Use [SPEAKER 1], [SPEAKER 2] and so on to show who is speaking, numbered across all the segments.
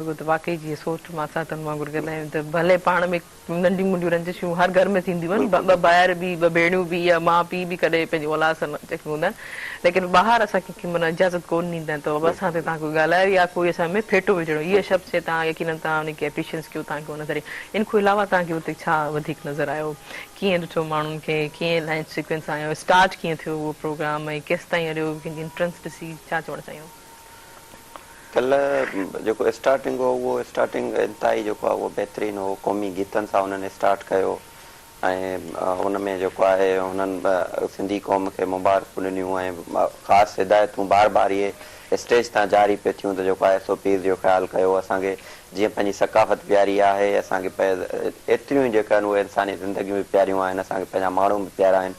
[SPEAKER 1] तो वाकई जी सोच मां सां त वांगुर ॻाल्हायूं त भले पाण में नंढी मुंडियूं रंजिशूं हर घर में थींदियूं आहिनि, ॿ ॿाहिरि बि ॿ भेणियूं बि या माउ पीउ बि कॾहिं पंहिंजी औलाद सां जेके हूंदा आहिनि, लेकिन ॿाहिरि असां कंहिंखे माना इजाज़त कोन ॾींदा आहिनि त असां ते तव्हां कोई ॻाल्हायो या कोई असां में फेटो विझणो, इहे शब्द से तव्हां यकीनन तव्हां उनखे एप्रिशिएट कयो, तव्हांखे हुन ज़रिए इन खां अलावा तव्हांखे हुते छा वधीक नज़र आयो, कीअं ॾिठो माण्हुनि खे, कीअं लाइन सीक्वेंस आयो, स्टार्ट कीअं थियो उहो प्रोग्राम ऐं केसि ताईं हलियो, कंहिंजी इंट्रेंस ॾिसी छा चवणु चाहियूं?
[SPEAKER 2] कल्ह जेको स्टार्टिंग हो उहो स्टार्टिंग इंतिहाई जेको आहे उहो बहितरीनु हो, क़ौमी गीतनि सां हुननि स्टार्ट कयो ऐं हुन में जेको आहे हुननि सिंधी क़ौम खे मुबारकूं ॾिनियूं ऐं ख़ासि हिदायतूं बार बार इहे स्टेज तां जारी पिए थियूं त जेको आहे SOPs जो ख़्यालु कयो, असांखे जीअं पंहिंजी सकाफ़त प्यारी आहे, असांखे एतिरियूं ई जेका आहिनि उहे इंसानी ज़िंदगियूं बि प्यारियूं आहिनि, असांखे पंहिंजा माण्हू बि प्यारा आहिनि,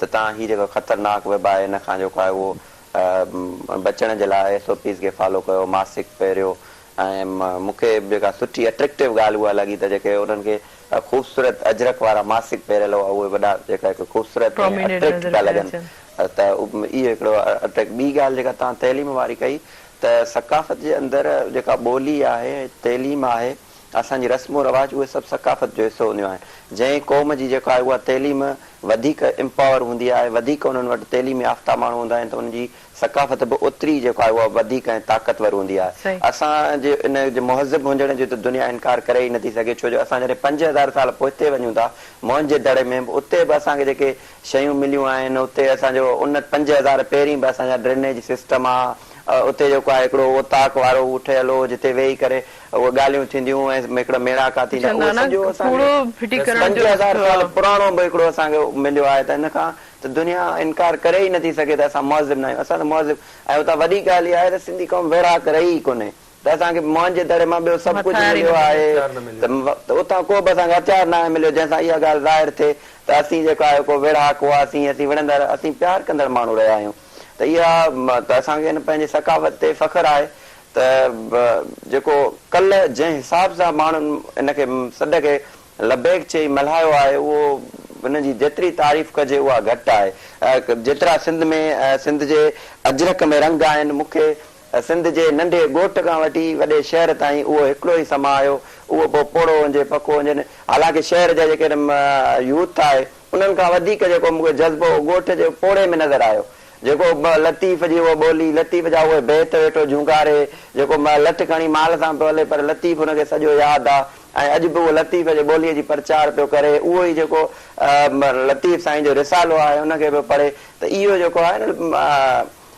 [SPEAKER 2] त तव्हां हीअ जेको ख़तरनाक वेबा आहे हिन खां जेको आहे उहो बचण जे लाइ SOPs खे फॉलो कयो, मासिक पहिरियों ऐं मूंखे जेका सुठी अट्रेक्टिव ॻाल्हि उहा लॻी त जेके उन्हनि खे ख़ूबसूरत अजरक वारा मासिक पहिरियल हुआ उहे वॾा जेका हिकु ख़ूबसूरत अट्रेक्ट पिया लॻनि, त इहो हिकिड़ो अट्रेक्ट। ॿी ॻाल्हि जेका तव्हां तइलीम वारी कई त सकाफ़त जे अंदरि जेका ॿोली आहे, तइलीम आहे, असांजी रस्मो रवाज, उहे सभु सकाफ़त जो हिसो हूंदियूं आहिनि। जंहिं क़ौम जी जेका आहे उहा तइलीम वधीक इम्पावर हूंदी आहे, वधीक उन्हनि वटि तइलीम याफ़्ता माण्हू हूंदा आहिनि त उनजी सकाफ़त बि ओतिरी जेको आहे उहा वधीक ऐं ताक़तवर हूंदी आहे। असांजे इन जे मुहज़िब हुजण जो त दुनिया इनकार करे ई नथी सघे, छो जो असां जॾहिं 5000 साल पोइते वञूं था मोहन जे दड़े में, उते बि असांखे जेके शयूं मिलियूं आहिनि, उते असांजो उन 5000 पहिरीं बि असांजा ड्रेनेज सिस्टम आहे, उते जेको आहे हिकिड़ो ओताक वारो ठहियल हो जिते वेही करे उहे ॻाल्हियूं थींदियूं ऐं हिकिड़ा मेड़ाका थींदा, 5000 साल पुराणो बि हिकिड़ो असांखे मिलियो आहे, त हिन खां त दुनिया इनकार करे ई नथी सघे त असां मुहज़िब न आहियूं, असां त मुहज़िब। ऐं उतां वॾी ॻाल्हि इहा आहे त सिंधी क़ौम वेड़ाक रही ई कोन्हे, त असांखे मोहन जे दड़े मां ॿियो सभु कुझु मिलियो आहे, त उतां को बि असांखे हथियार न आहे मिलियो जंहिंसां इहा ॻाल्हि ज़ाहिर थिए त असीं जेको आहे को वेड़ाक हुआसीं, असीं विढ़ंदड़, असीं प्यार कंदड़ माण्हू रहिया आहियूं। त इहा त असांखे हिन पंहिंजे सकाफ़त ते फ़ख़्रु आहे त जेको कल्ह जंहिं हिसाब सां माण्हुनि हिनखे सॾ खे लबैक चई मल्हायो आहे, उहो हुनजी जेतिरी तारीफ़ कजे उहा घटि आहे। जेतिरा सिंध में सिंध जे अजरक में रंग आहिनि, मूंखे सिंध जे नंढे ॻोठ खां वठी वॾे शहर ताईं उहो हिकिड़ो ई समायो, उहो पोइ पोड़ो हुजे पको हुजनि, हालांकि शहर जा जेके यूथ आहे उन्हनि खां वधीक जेको मूंखे जज़्बो ॻोठ जे पोड़े में नज़र आयो, जेको लतीफ़ जी उहा ॿोली, लतीफ़ जा उहे बेत वेठो झुंगारे, जेको लठ खणी माल सां पियो हले पर लतीफ़ हुनखे सॼो यादि आहे, ऐं अॼु बि उहो लतीफ़ जे ॿोलीअ जी प्रचार पियो करे, उहो ई जेको लतीफ़ साईं जो रिसालो आहे उनखे पियो पढ़े, त इहो जेको आहे न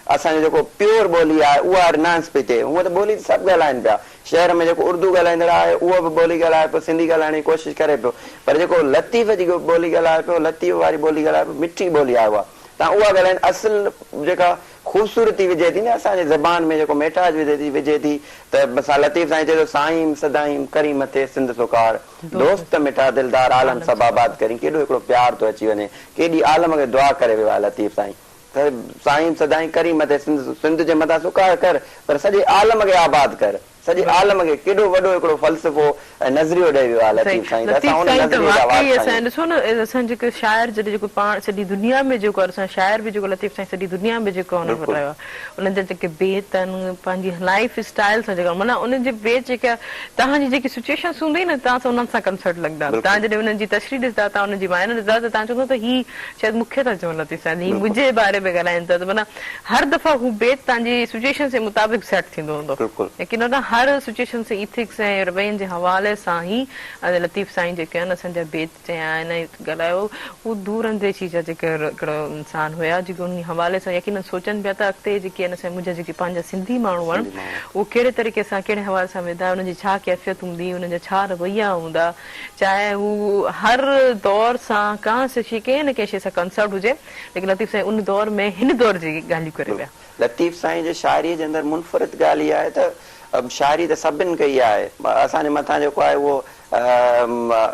[SPEAKER 2] असांजो जेको प्योर ॿोली आहे उहा रिनांस पई थिए। हूअं त ॿोली सभु ॻाल्हाइनि पिया, शहर में जेको उर्दू ॻाल्हाईंदड़ आहे उहो बि ॿोली ॻाल्हाए पियो, सिंधी ॻाल्हाइण जी कोशिशि करे पियो, पर जेको लतीफ़ जी ॿोली ॻाल्हाए पियो, लतीफ़ वारी ॿोली ॻाल्हाए पियो, मिठी ॿोली आहे उहा, तव्हां उहा ॻाल्हाइनि, असुल जेका ख़ूबसूरती विझे थी न असांजे ज़बान में, जेको मिठास विझे थी, त असां लतीफ़ साईं चए थो साईं सदाईं करी मथे सिंध सुकार, दोस्त मिठा दिलदार आलम सब आबाद करी, केॾो हिकिड़ो प्यार थो अची वञे, केॾी आलम खे दुआ करे वियो आहे लतीफ़ साईं, त साईं सदाईं करी मथे सिंध जे मथां सुकार कर, पर सॼे आलम खे आबाद कर, सॼे आलम खे, केॾो वॾो हिकिड़ो फ़लसफ़ो ऐं नज़रियो ॾेई वियो आहे लतीफ़ साईं।
[SPEAKER 1] ॾिसो न असां जेको शाइर जॾहिं जेको पाण सॼी दुनिया में जेको असां शाइर बि जेको लतीफ़ साईं सॼी दुनिया में जेको हुन रहियो आहे, उन्हनि जा जेके बेत आहिनि, पंहिंजी लाइफ स्टाइल सां जेका माना उन्हनि जे बेत जेका तव्हांजी जेकी सिचुएशन्स हूंदी न, तव्हां सां उन्हनि सां कंसर्ट लॻंदा, तव्हां जॾहिं उन्हनि जी तशरीह ॾिसंदा, तव्हां उन्हनि जी मायने ॾिसंदा त तव्हां चवंदो त हीअ शायदि मूंखे था चवनि लतीफ़ साईं, हीअ मुंहिंजे बारे में ॻाल्हाइनि था, त माना हर दफ़ा हू बेत तव्हांजी सिचुएशन जे मुताबिक़ सेट थींदो हूंदो, लेकिन उन हर सिचुएशन से इथिक्स ऐं रवैयनि जे हवाले सां ई लतीफ़ साईं जेके आहिनि असांजा बेत चया आहिनि ॻाल्हायो, उहो दूर अंदेशी जा जेके हिकिड़ो इंसान हुया जेके उन हवाले सां यकीन सोचनि पिया त अॻिते जेके आहिनि असां मुंहिंजा जेके पंहिंजा सिंधी माण्हू आहिनि उहो कहिड़े तरीक़े सां कहिड़े हवाले सां वेंदा, उन्हनि जी छा कैफ़ियत हूंदी, उन्हनि जा छा रवैया हूंदा, चाहे हू हर दौर सां कंहिं शइ कंहिं न कंहिं शइ सां कंसर्ट हुजे, लेकिन लतीफ़ साईं उन दौर में हिन दौर जी ॻाल्हियूं करे विया।
[SPEAKER 2] लतीफ़ साईं जे शाइरीअ जे अंदरि मुनफ़रिद ॻाल्हि इहा आहे त शाइरी त सभिनि कई आहे, असांजे मथां जेको आहे उहो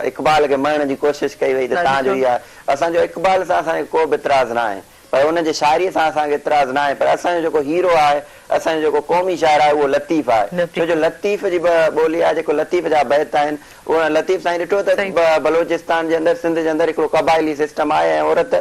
[SPEAKER 2] इक़बाल खे मरण जी कोशिशि कई वई त तव्हांजो ई आहे, असांजो इक़बाल सां असांखे को बि इतराज़ न आहे, पर हुनजे शाइरीअ सां असांखे इतराज़ न आहे, पर असांजो जेको हीरो आहे, असांजो जेको क़ौमी शाइर आहे उहो लतीफ़ आहे, छो जो लतीफ़ जी ॿोली आहे, जेको लतीफ़ जा बैत आहिनि, उहो लतीफ़ साईं ॾिठो त बलोचिस्तान जे अंदरि सिंध जे अंदरि हिकिड़ो क़बाइली सिस्टम आहे, ऐं औरत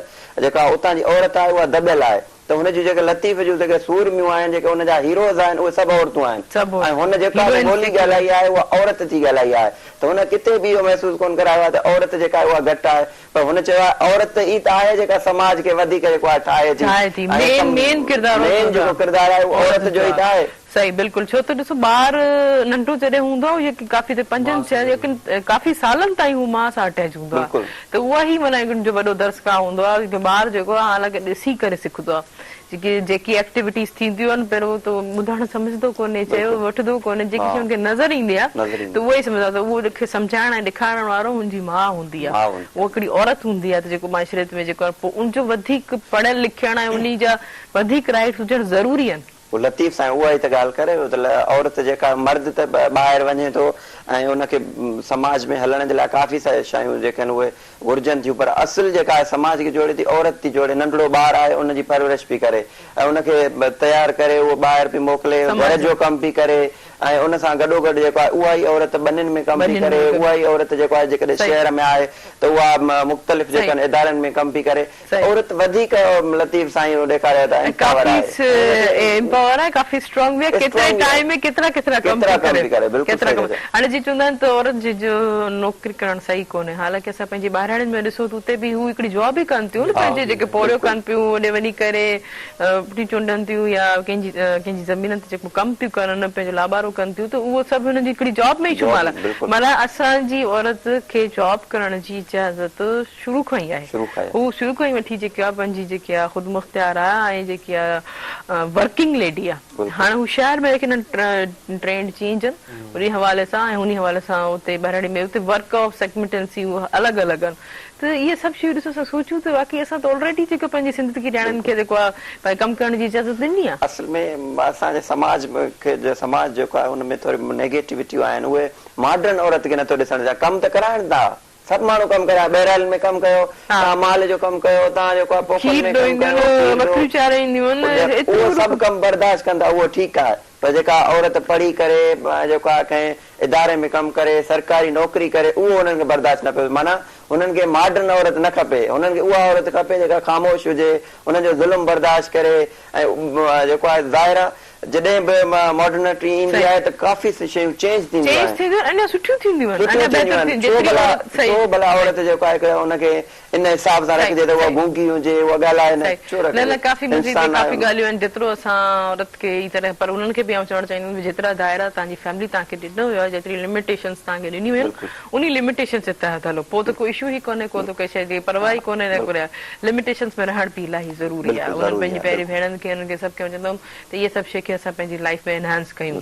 [SPEAKER 2] जेका उतां जी औरत आहे उहा दॿियल आहे, त त हुनजी जेके लतीफ़ जूं जेके सूरमियूं आहिनि, जेके हुनजा हीरोज़ आहिनि, उहे सभु औरतूं आहिनि। ऐं हुन जेका ॿोली ॻाल्हाई आहे उहा औरत थी ॻाल्हाई आहे, त हुन किथे बि इहो महसूस कोन करायो आहे त औरत जेका आहे उहा घटि आहे, पर हुन चयो आहे औरत ई त आहे जेका समाज खे वधीक जेको आहे ठाहे थी,
[SPEAKER 1] मेन
[SPEAKER 2] जेको किरदार आहे उहो औरत जो ई त आहे।
[SPEAKER 1] सही, बिल्कुलु। छो त ॾिसो ॿार नंढो जॾहिं हूंदो आहे, काफ़ी 5-6 काफ़ी सालनि ताईं हू माउ सां अटैच हूंदो आहे, त उहा ई माना जो वॾो दर्शका हूंदो आहे कि ॿार जेको आहे हालांकि ॾिसी करे सिखंदो आहे, जेकी एक्टिविटीज़ थींदियूं आहिनि पहिरियों त ॿुधणु सम्झंदो कोन्हे, चयो वठंदो कोन्हे, जेकी हुनखे नज़र ईंदी आहे त उहो ई सम्झंदो आहे, त उहो सम्झाइण ऐं ॾेखारण वारो मुंहिंजी माउ हूंदी आहे, उहा हिकिड़ी औरत हूंदी आहे, त जेको माशरे में जेको आहे पोइ उनजो वधीक पढ़ियल लिखियलु ऐं उन जा वधीक राइट्स हुजणु ज़रूरी आहिनि।
[SPEAKER 2] लतीफ़ साईं उहा ई त ॻाल्हि करे, औरत जेका मर्द त ॿाहिरि वञे थो ऐं उनखे समाज में हलण जे लाइ काफ़ी सारी शयूं जेके आहिनि उहे घुर्जनि थियूं, पर असुल जेका आहे समाज खे जोड़े थी, औरत थी जोड़े। नंढड़ो ॿारु आहे उनजी परवरिश बि करे ऐं उनखे तयारु करे, उहो ॿाहिरि बि मोकिले, घर जो कमु बि करे, ऐं उन सां गॾोगॾु जेको आहे उहा ई औरत ॿनियुनि में कमु बि करे, उहा ई औरत जेको आहे जेकॾहिं शहर में आहे त उहा मुख़्तलिफ़ जेके आहिनि इदारनि में कमु बि करे। औरत वधीक लतीफ़ साईं ॾेखारिया था एम्पावर
[SPEAKER 1] आहे, काफ़ी स्ट्रॉन्ग बि आहे, केतिरे टाइम में केतिरा कम करे। हाणे जी चवंदा आहिनि त औरत जो नौकिरी करणु सही कोन्हे, हालांकि असां पंहिंजी ॿाहिराणियुनि में ॾिसो त उते बि हू हिकिड़ी जॉब ई कनि थियूं न, पंहिंजे जेके पोरियो कनि पियूं, होॾे वञी करे पुठी चूंडनि थियूं या कंहिंजी ज़मीन ते जेको कमु थियूं कनि, पंहिंजो लाॿारो कनि थियूं, त उहो सभु हुनजी हिकिड़ी जॉब में ई शुमाल आहे। माना असांजी औरत खे जॉब करण जी इजाज़त शुरू खां ई आहे, हू शुरू खां ई वठी जेकी आहे पंहिंजी जेकी आहे ख़ुदि मुख़्तियार आहे ऐं जेकी आहे वर्किंग लेडी आहे। हाणे हू शहर में ट्रेंड चेंज आहिनि उन हवाले सां, ऐं उन हवाले सां उते ॿाहिरि में उते वर्क ऑफ सेगमेंटेंसी अलॻि अलॻि आहिनि, त इहे सभु शयूं ॾिसो असां सोचूं त बाक़ी असां त ऑलरेडी जेको पंहिंजी ज़िंदगी ॼाणनि खे जेको आहे कमु करण जी इजाज़त ॾिनी आहे।
[SPEAKER 2] असल में असांजे समाज जेको आहे हुन में थोरी नेगेटिविटियूं आहिनि, उहे मॉडर्न औरत खे नथो ॾिसण चाहिए। कमु त कराइनि था, सभु माण्हू कमु कया, बहरहाल में कमु कयो, तव्हां माल जो कमु कयो, तव्हां जेको आहे उहो सभु कमु बर्दाश्त कंदा, उहो ठीकु आहे, पर जेका औरत पढ़ी करे जेको आहे कंहिं इदारे में कमु करे, सरकारी नौकिरी करे, उहो हुननि खे बर्दाश्त न पियो। माना हुननि खे मॉडर्न औरत न खपे, हुननि खे उहा औरत खपे जेका ख़ामोश हुजे, हुनजो ज़ुल्म बर्दाश्त करे, ऐं जेको आहे ज़ाहिर जॾहिं बि मॉडर्निटी ईंदी आहे त काफ़ी शयूं चेंज थींदियूं आहिनि। भला औरत जेको आहे हुनखे इन हिसाब सां रखिजे त उहा गूंगी हुजे, उहा ॻाल्हाए न,
[SPEAKER 1] काफ़ी ॻाल्हियूं आहिनि जेतिरो असां औरत खे ई तरह, पर उन्हनि खे बि आउं चवणु चाहींदुमि जेतिरा दायरा तव्हांजी फैमिली तव्हांखे ॾिनो हुयो, जेतिरी लिमिटेशन्स तव्हांखे ॾिनियूं आहिनि, उन लिमिटेशन्स जे तहत हलो, पोइ त कोई इशू ई कोन्हे, को त कंहिं शइ जी परवाह ई कोन्हे, लिमिटेशन्स में रहण बि इलाही ज़रूरी आहे। उन्हनि पंहिंजी पहिरीं भेणनि खे, उन्हनि खे सभु खे चवंदमि त इहे सभु शइ खे असां पंहिंजी लाइफ में एनहांस कयूं।